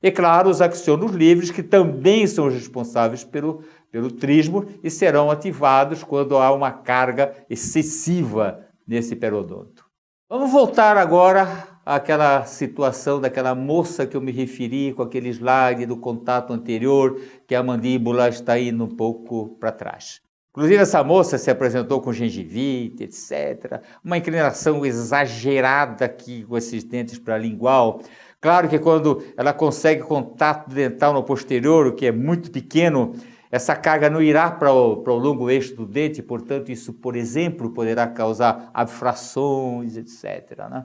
E claro, os axônios livres, que também são responsáveis pelo trismo e serão ativados quando há uma carga excessiva nesse periodonto. Vamos voltar agora àquela situação daquela moça que eu me referi com aquele slide do contato anterior, que a mandíbula está indo um pouco para trás. Inclusive, essa moça se apresentou com gengivite, etc. Uma inclinação exagerada aqui com esses dentes para lingual. Claro que quando ela consegue contato dental no posterior, o que é muito pequeno, essa carga não irá para o longo eixo do dente, portanto, isso, por exemplo, poderá causar abfrações, etc. Né?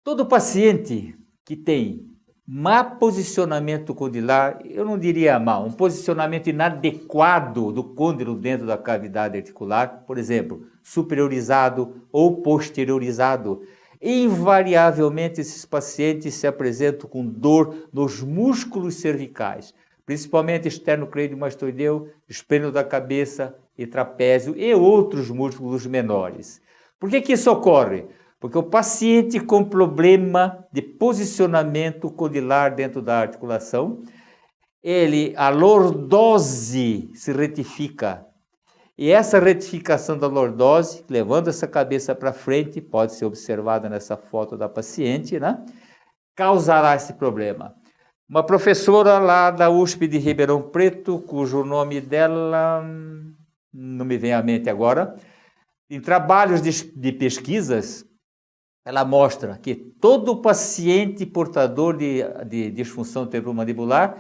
Todo paciente que tem má posicionamento condilar, eu não diria mal, um posicionamento inadequado do côndilo dentro da cavidade articular, por exemplo, superiorizado ou posteriorizado, invariavelmente esses pacientes se apresentam com dor nos músculos cervicais, principalmente esternocleidomastoideu, espelho da cabeça e trapézio e outros músculos menores. Por que isso ocorre? Porque o paciente com problema de posicionamento condilar dentro da articulação, a lordose se retifica. E essa retificação da lordose, levando essa cabeça para frente, pode ser observada nessa foto da paciente, né? Causará esse problema. Uma professora lá da USP de Ribeirão Preto, cujo nome dela não me vem à mente agora, em trabalhos de pesquisas, ela mostra que todo paciente portador de disfunção temporomandibular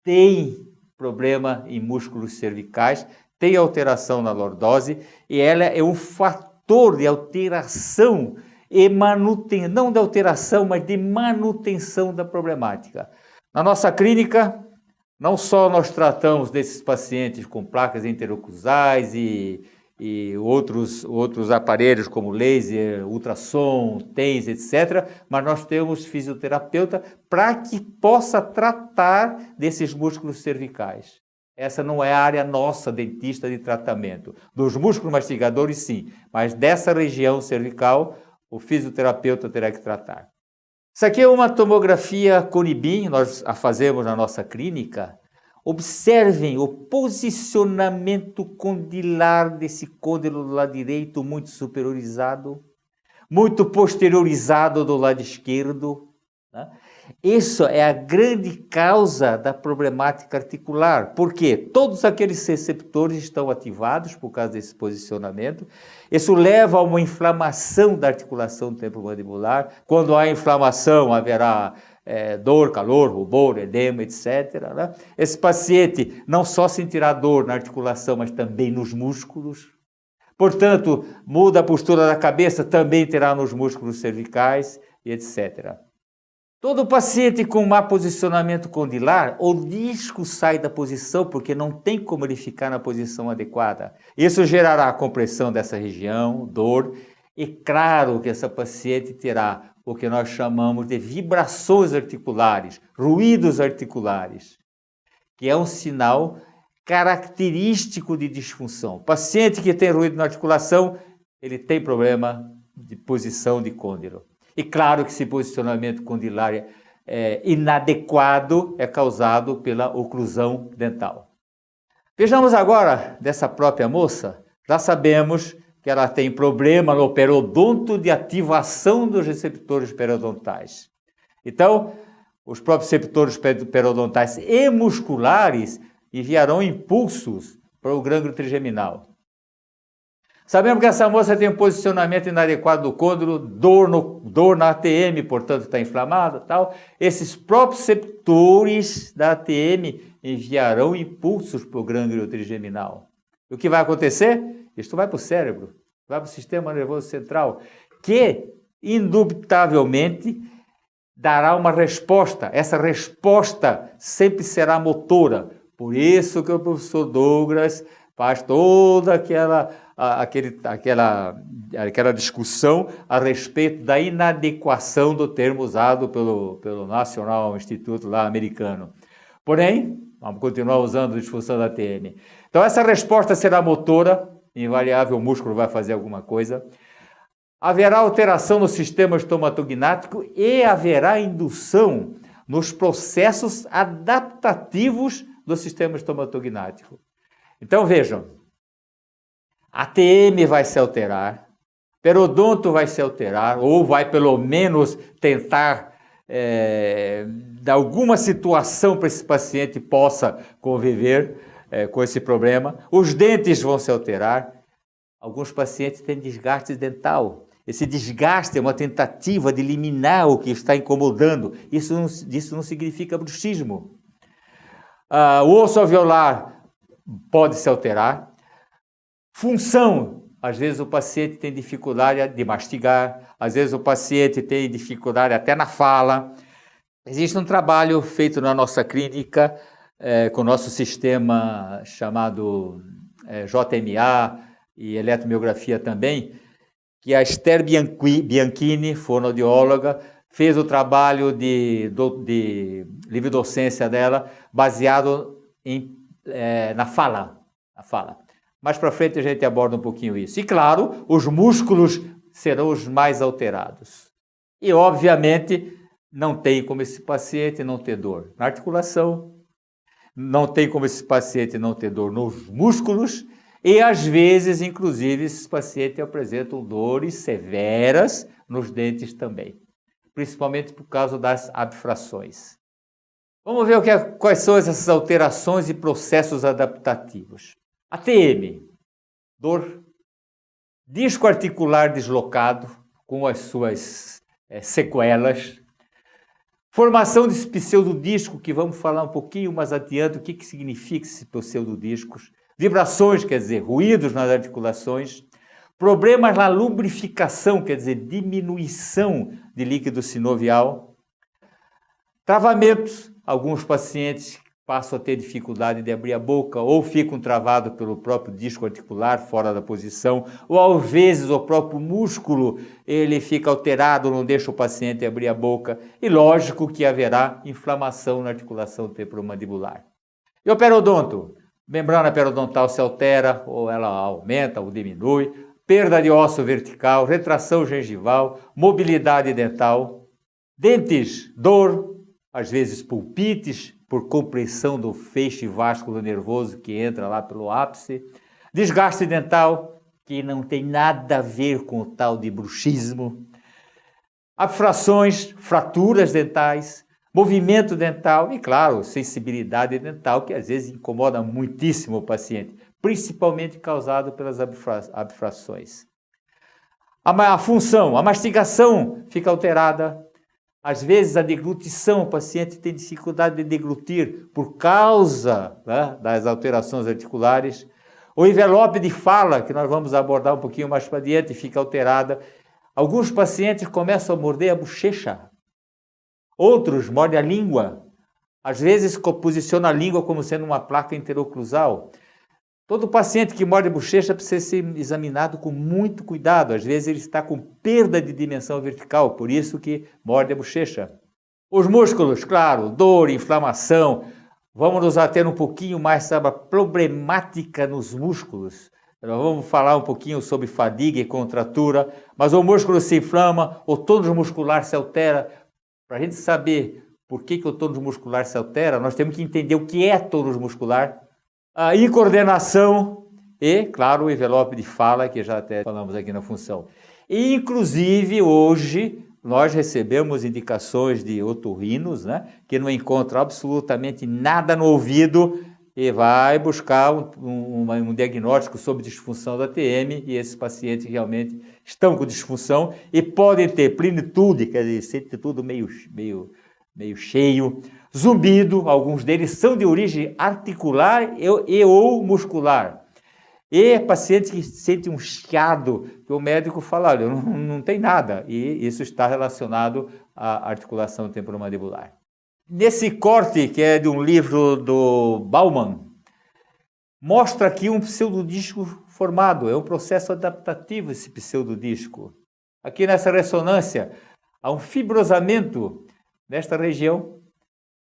tem problema em músculos cervicais, tem alteração na lordose, e ela é um fator de alteração e manutenção, não de alteração, mas de manutenção da problemática. Na nossa clínica, não só nós tratamos desses pacientes com placas interoclusais e outros aparelhos como laser, ultrassom, TENS, etc., mas nós temos fisioterapeuta para que possa tratar desses músculos cervicais. Essa não é a área nossa, dentista, de tratamento. Dos músculos mastigadores, sim, mas dessa região cervical, o fisioterapeuta terá que tratar. Isso aqui é uma tomografia Conibin, nós a fazemos na nossa clínica. Observem o posicionamento condilar desse côndilo do lado direito, muito superiorizado, muito posteriorizado do lado esquerdo. Né? Isso é a grande causa da problemática articular, porque todos aqueles receptores estão ativados por causa desse posicionamento. Isso leva a uma inflamação da articulação temporomandibular. Quando há inflamação, haverá dor, calor, rubor, edema, etc. Né? Esse paciente não só sentirá dor na articulação, mas também nos músculos. Portanto, muda a postura da cabeça, também terá nos músculos cervicais, e etc. Todo paciente com má posicionamento condilar, o disco sai da posição porque não tem como ele ficar na posição adequada. Isso gerará compressão dessa região, dor, e claro que essa paciente terá o que nós chamamos de vibrações articulares, ruídos articulares, que é um sinal característico de disfunção. O paciente que tem ruído na articulação, ele tem problema de posição de côndilo. E claro que esse posicionamento condilar inadequado é causado pela oclusão dental. Vejamos agora dessa própria moça, já sabemos que ela tem problema no periodonto de ativação dos receptores periodontais. Então, os próprios receptores periodontais e musculares enviarão impulsos para o gânglio trigeminal. Sabemos que essa moça tem um posicionamento inadequado do côndilo, dor na ATM, portanto está inflamado, tal. Esses próprios receptores da ATM enviarão impulsos para o gânglio trigeminal. O que vai acontecer? Isto vai para o cérebro, vai para o sistema nervoso central, que indubitavelmente dará uma resposta. Essa resposta sempre será motora. Por isso que o professor Douglas faz toda aquela discussão a respeito da inadequação do termo usado pelo National Institute lá americano. Porém, vamos continuar usando a disfunção da ATM. Então, essa resposta será motora, invariável, o músculo vai fazer alguma coisa. Haverá alteração no sistema estomatognático e haverá indução nos processos adaptativos do sistema estomatognático. Então vejam, a TM vai se alterar, periodonto vai se alterar, ou vai pelo menos tentar dar alguma situação para esse paciente possa conviver com esse problema. Os dentes vão se alterar. Alguns pacientes têm desgaste dental. Esse desgaste é uma tentativa de eliminar o que está incomodando. Isso não significa bruxismo. O osso alveolar pode se alterar. Função. Às vezes o paciente tem dificuldade de mastigar. Às vezes o paciente tem dificuldade até na fala. Existe um trabalho feito na nossa clínica com o nosso sistema chamado JMA e eletromiografia também, que a Esther Bianchini, fonoaudióloga, fez o trabalho de livre docência dela, baseado na fala. Mais para frente a gente aborda um pouquinho isso. E claro, os músculos serão os mais alterados. E obviamente não tem como esse paciente não ter dor na articulação, não tem como esse paciente não ter dor nos músculos, e às vezes, inclusive, esses pacientes apresentam dores severas nos dentes também, principalmente por causa das abfrações. Vamos ver quais são essas alterações e processos adaptativos. ATM, dor, disco articular deslocado, com as suas sequelas, formação desse pseudodisco, que vamos falar um pouquinho mais adiante, o que significa esses pseudodiscos, vibrações, quer dizer, ruídos nas articulações, problemas na lubrificação, quer dizer, diminuição de líquido sinovial, travamentos, alguns pacientes passam a ter dificuldade de abrir a boca ou ficam travados pelo próprio disco articular fora da posição, ou às vezes o próprio músculo ele fica alterado, não deixa o paciente abrir a boca, e lógico que haverá inflamação na articulação temporomandibular. E o periodonto? Membrana periodontal se altera, ou ela aumenta ou diminui, perda de osso vertical, retração gengival, mobilidade dental, dentes, dor, às vezes pulpites, por compressão do feixe vascular nervoso que entra lá pelo ápice, desgaste dental, que não tem nada a ver com o tal de bruxismo, abfrações, fraturas dentais, movimento dental e, claro, sensibilidade dental, que às vezes incomoda muitíssimo o paciente, principalmente causado pelas abfrações. A função, a mastigação fica alterada. Às vezes a deglutição, o paciente tem dificuldade de deglutir por causa das alterações articulares. O envelope de fala, que nós vamos abordar um pouquinho mais para adiante, fica alterada. Alguns pacientes começam a morder a bochecha. Outros mordem a língua, às vezes posiciona a língua como sendo uma placa interoclusal. Todo paciente que morde a bochecha precisa ser examinado com muito cuidado, às vezes ele está com perda de dimensão vertical, por isso que morde a bochecha. Os músculos, claro, dor, inflamação, vamos nos ater um pouquinho mais sobre a problemática nos músculos. Nós vamos falar um pouquinho sobre fadiga e contratura, mas o músculo se inflama, o tônus muscular se altera. Para a gente saber por que o tônus muscular se altera, nós temos que entender o que é tônus muscular, a incoordenação e, claro, o envelope de fala, que já até falamos aqui na função. E, inclusive, hoje, nós recebemos indicações de otorrinos, que não encontram absolutamente nada no ouvido e vai buscar um diagnóstico sobre disfunção da TM, e esses pacientes realmente estão com disfunção e podem ter plenitude, quer dizer, sente tudo meio cheio, zumbido, alguns deles são de origem articular e ou muscular. E pacientes que sentem um chiado, que o médico fala, olha, não tem nada, e isso está relacionado à articulação temporomandibular. Nesse corte, que é de um livro do Baumann, mostra aqui um pseudodisco formado, é um processo adaptativo esse pseudodisco. Aqui nessa ressonância, há um fibrosamento nesta região,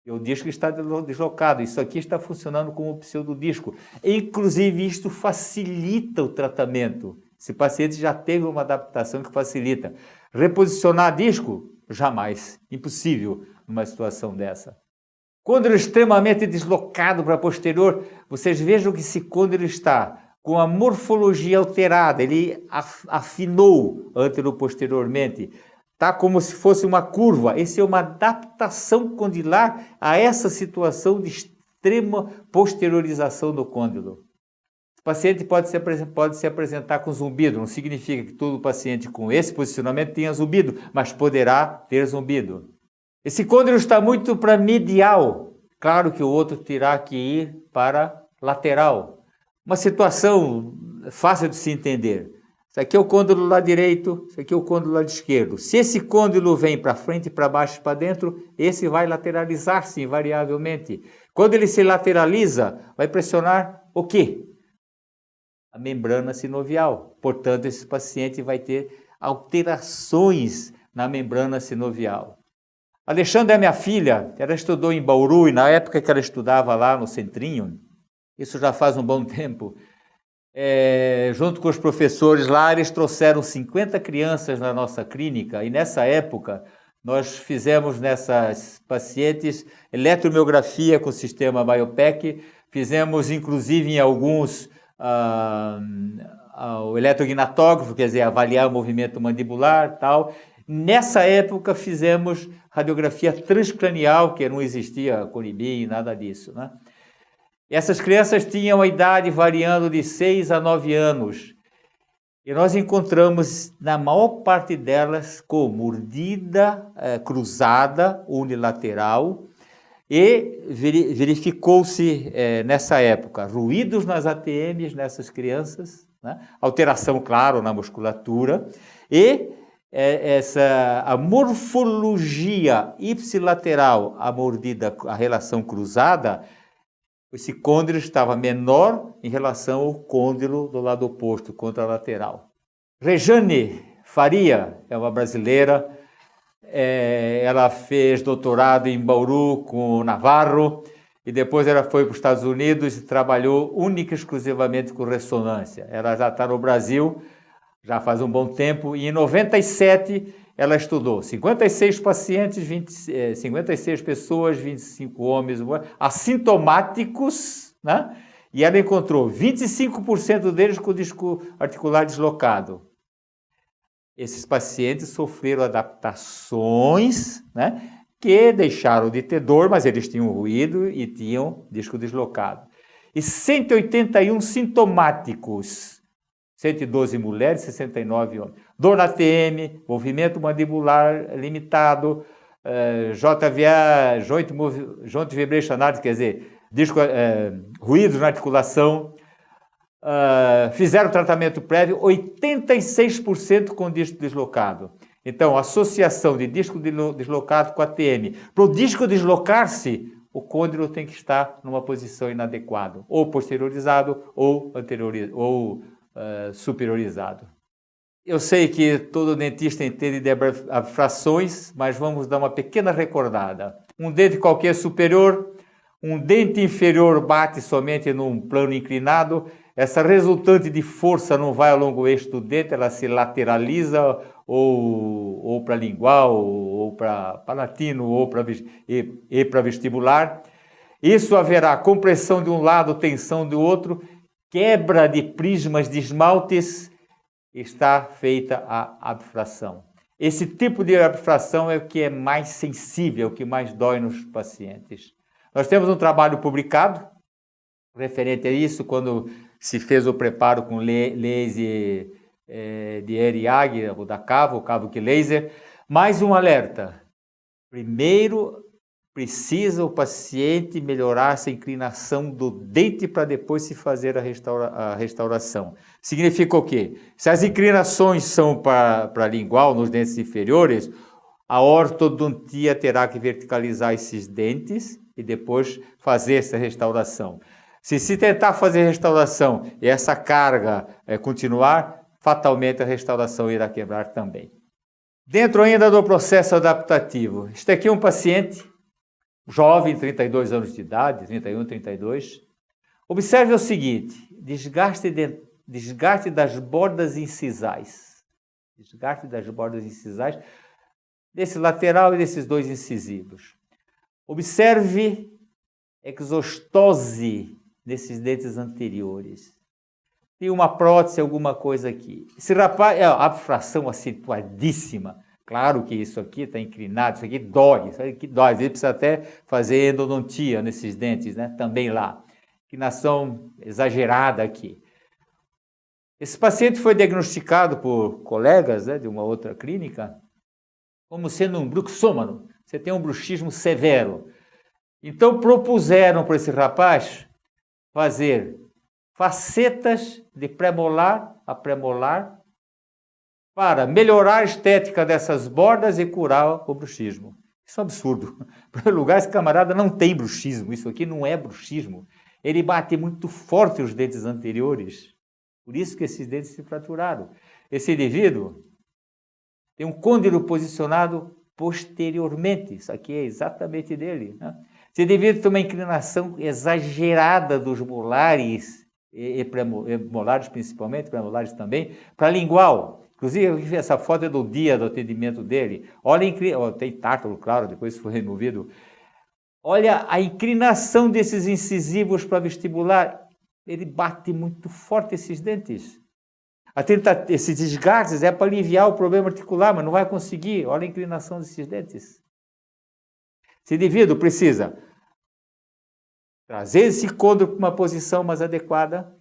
e o disco está deslocado, isso aqui está funcionando como pseudodisco. Inclusive, isto facilita o tratamento. Esse paciente já teve uma adaptação que facilita. Reposicionar disco? Jamais. Impossível numa situação dessa. Côndilo extremamente deslocado para posterior, vocês vejam que esse côndilo está com a morfologia alterada, ele afinou anteroposteriormente, está como se fosse uma curva. Essa é uma adaptação condilar a essa situação de extrema posteriorização do côndilo. O paciente pode se apresentar com zumbido, não significa que todo paciente com esse posicionamento tenha zumbido, mas poderá ter zumbido. Esse côndilo está muito para medial, claro que o outro terá que ir para lateral. Uma situação fácil de se entender. Isso aqui é o côndilo lá direito, isso aqui é o côndilo lá esquerdo. Se esse côndilo vem para frente, para baixo, para dentro, esse vai lateralizar-se invariavelmente. Quando ele se lateraliza, vai pressionar o quê? A membrana sinovial. Portanto, esse paciente vai ter alterações na membrana sinovial. Alexandra é minha filha, ela estudou em Bauru e na época que ela estudava lá no Centrinho, isso já faz um bom tempo, junto com os professores lá, eles trouxeram 50 crianças na nossa clínica e nessa época nós fizemos nessas pacientes eletromiografia com o sistema BioPAC, fizemos inclusive em alguns o eletrognatógrafo, quer dizer, avaliar o movimento mandibular e tal. Nessa época fizemos radiografia transcranial, que não existia colibim, nada disso, né? Essas crianças tinham a idade variando de 6 a 9 anos. E nós encontramos, na maior parte delas, com mordida cruzada, unilateral, e verificou-se nessa época ruídos nas ATMs nessas crianças, né? Alteração, claro, na musculatura, e a morfologia ipsilateral, a mordida, a relação cruzada, esse côndilo estava menor em relação ao côndilo do lado oposto, contralateral. Rejane Faria é uma brasileira, ela fez doutorado em Bauru com o Navarro e depois ela foi para os Estados Unidos e trabalhou única e exclusivamente com ressonância. Ela já está no Brasil, já faz um bom tempo, e em 97 ela estudou 56 pacientes, 56 pessoas, 25 homens, assintomáticos, né? E ela encontrou 25% deles com disco articular deslocado. Esses pacientes sofreram adaptações, né, que deixaram de ter dor, mas eles tinham ruído e tinham disco deslocado. E 181 sintomáticos, 112 mulheres, 69 homens. Dor na TM, movimento mandibular limitado, JVA, Joint Vibration Analysis, quer dizer, ruídos na articulação. Fizeram tratamento prévio, 86% com disco deslocado. Então, associação de disco deslocado com a TM. Para o disco deslocar-se, o côndilo tem que estar numa posição inadequada, ou posteriorizado ou superiorizado. Eu sei que todo dentista entende de abfrações, mas vamos dar uma pequena recordada. Um dente qualquer superior, um dente inferior bate somente num plano inclinado, essa resultante de força não vai ao longo eixo do dente, ela se lateraliza ou para lingual, ou para palatino, ou para vestibular. Isso haverá compressão de um lado, tensão do outro, quebra de prismas de esmaltes, está feita a abfração. Esse tipo de abfração é o que é mais sensível, o que mais dói nos pacientes. Nós temos um trabalho publicado referente a isso, quando se fez o preparo com laser de ERIAG, o da Cavo, o Cavo que laser. Mais um alerta. Primeiro, precisa o paciente melhorar essa inclinação do dente para depois se fazer a restauração. Significa o quê? Se as inclinações são para lingual nos dentes inferiores, a ortodontia terá que verticalizar esses dentes e depois fazer essa restauração. Se tentar fazer a restauração e essa carga continuar, fatalmente a restauração irá quebrar também. Dentro ainda do processo adaptativo, este aqui é um paciente jovem, 32 anos de idade, 31, 32. Observe o seguinte, desgaste desgaste das bordas incisais. Desgaste das bordas incisais, desse lateral e desses dois incisivos. Observe exostose nesses dentes anteriores. Tem uma prótese, alguma coisa aqui. Esse rapaz é a abfração acentuadíssima. Claro que isso aqui está inclinado, isso aqui dói, Às vezes precisa até fazer endodontia nesses dentes, né? Também lá. Inclinação exagerada aqui. Esse paciente foi diagnosticado por colegas, né, de uma outra clínica como sendo um bruxômano. Você tem um bruxismo severo. Então propuseram para esse rapaz fazer facetas de premolar a premolar para melhorar a estética dessas bordas e curar o bruxismo. Isso é um absurdo. Em primeiro lugar, esse camarada não tem bruxismo. Isso aqui não é bruxismo. Ele bate muito forte os dentes anteriores. Por isso que esses dentes se fraturaram. Esse indivíduo tem um côndilo posicionado posteriormente. Isso aqui é exatamente dele, né? Esse indivíduo tem uma inclinação exagerada dos molares, e molares principalmente, premolares também, para lingual. Inclusive, essa foto é do dia do atendimento dele. Olha, tem tártaro, claro, depois foi removido. Olha a inclinação desses incisivos para vestibular. Ele bate muito forte esses dentes. Esses desgastes é para aliviar o problema articular, mas não vai conseguir. Olha a inclinação desses dentes. Esse indivíduo precisa trazer esse côndilo para uma posição mais adequada,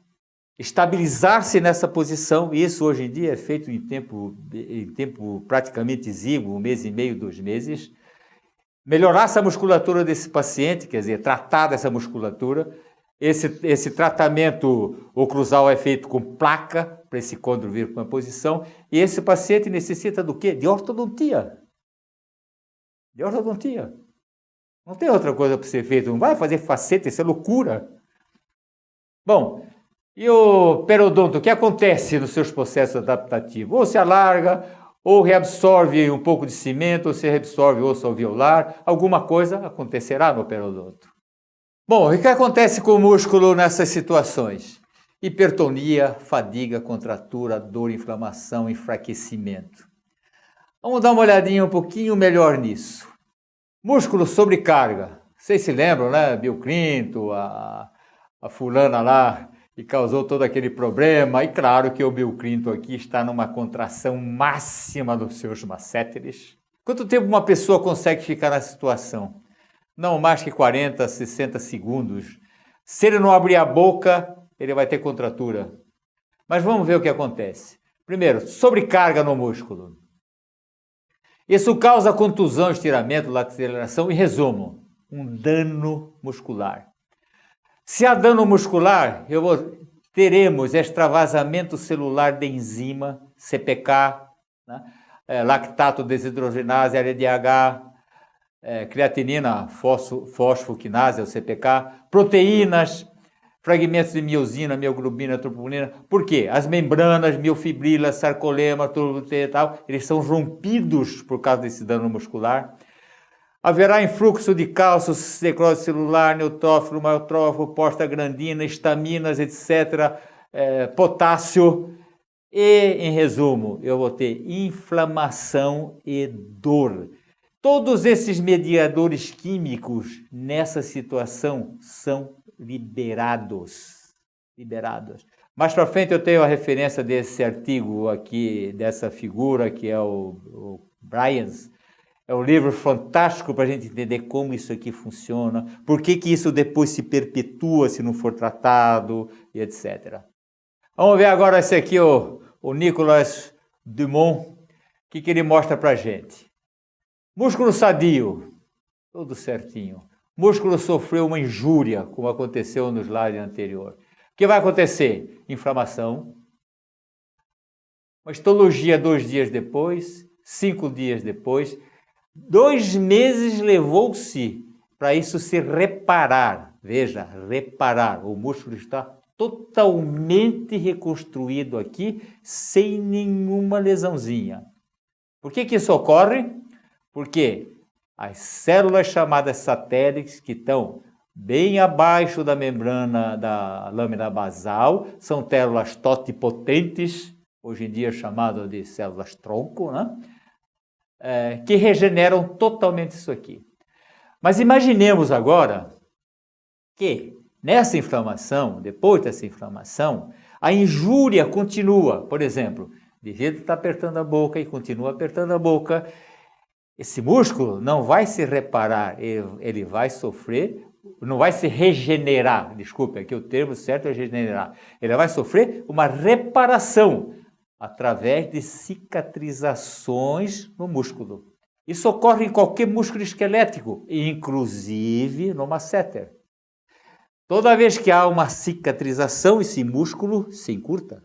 estabilizar-se nessa posição, e isso hoje em dia é feito em tempo praticamente exíguo, 1 mês e meio, 2 meses, melhorar essa musculatura desse paciente, quer dizer, tratar dessa musculatura. Esse tratamento oclusal é feito com placa, para esse côndilo vir para uma posição, e esse paciente necessita do quê? De ortodontia. De ortodontia. Não tem outra coisa para ser feito, não vai fazer faceta, isso é loucura. Bom, e o periodonto, o que acontece nos seus processos adaptativos? Ou se alarga, ou reabsorve um pouco de cimento, ou se reabsorve osso alveolar, alguma coisa acontecerá no periodonto. Bom, e o que acontece com o músculo nessas situações? Hipertonia, fadiga, contratura, dor, inflamação, enfraquecimento. Vamos dar uma olhadinha um pouquinho melhor nisso. Músculo sobrecarga. Vocês se lembram, né? Bill Clinton, a fulana lá, que causou todo aquele problema. E claro que o Bill Clinton aqui está numa contração máxima dos seus masséteres. Quanto tempo uma pessoa consegue ficar nessa situação? Não mais que 40, 60 segundos. Se ele não abrir a boca, ele vai ter contratura. Mas vamos ver o que acontece. Primeiro, sobrecarga no músculo. Isso causa contusão, estiramento, lateralização e, resumo, um dano muscular. Se há dano muscular, teremos extravasamento celular de enzima, CPK, né? Lactato desidrogenase, LDH, creatinina, fosfoquinase, o CPK, proteínas, fragmentos de miosina, mioglobina, troponina. Por quê? As membranas, miofibrila, sarcolema, turbulina e tal, eles são rompidos por causa desse dano muscular. Haverá influxo de cálcio, necrose celular, neutrófilo, maltrófilo, prostaglandina, estaminas, etc., potássio. E, em resumo, eu vou ter inflamação e dor. Todos esses mediadores químicos nessa situação são liberados. Mais para frente eu tenho a referência desse artigo aqui, dessa figura que é o Bryans. É um livro fantástico para a gente entender como isso aqui funciona, por que isso depois se perpetua se não for tratado e etc. Vamos ver agora esse aqui, o Nicolas Dumont, o que ele mostra para a gente. Músculo sadio, tudo certinho. Músculo sofreu uma injúria, como aconteceu no slide anterior. O que vai acontecer? Inflamação. Uma histologia 2 dias depois, 5 dias depois. 2 meses levou-se para isso se reparar. Veja, reparar. O músculo está totalmente reconstruído aqui, sem nenhuma lesãozinha. Por que isso ocorre? Porque as células chamadas satélites, que estão bem abaixo da membrana da lâmina basal, são células totipotentes, hoje em dia chamado de células-tronco, né? Que regeneram totalmente isso aqui. Mas imaginemos agora que nessa inflamação, depois dessa inflamação, a injúria continua. Por exemplo, o indivíduo está apertando a boca e continua apertando a boca. Esse músculo não vai se reparar, ele vai sofrer, não vai se regenerar, desculpe, aqui o termo certo é regenerar. Ele vai sofrer uma reparação através de cicatrizações no músculo. Isso ocorre em qualquer músculo esquelético, inclusive no masseter. Toda vez que há uma cicatrização, esse músculo se encurta.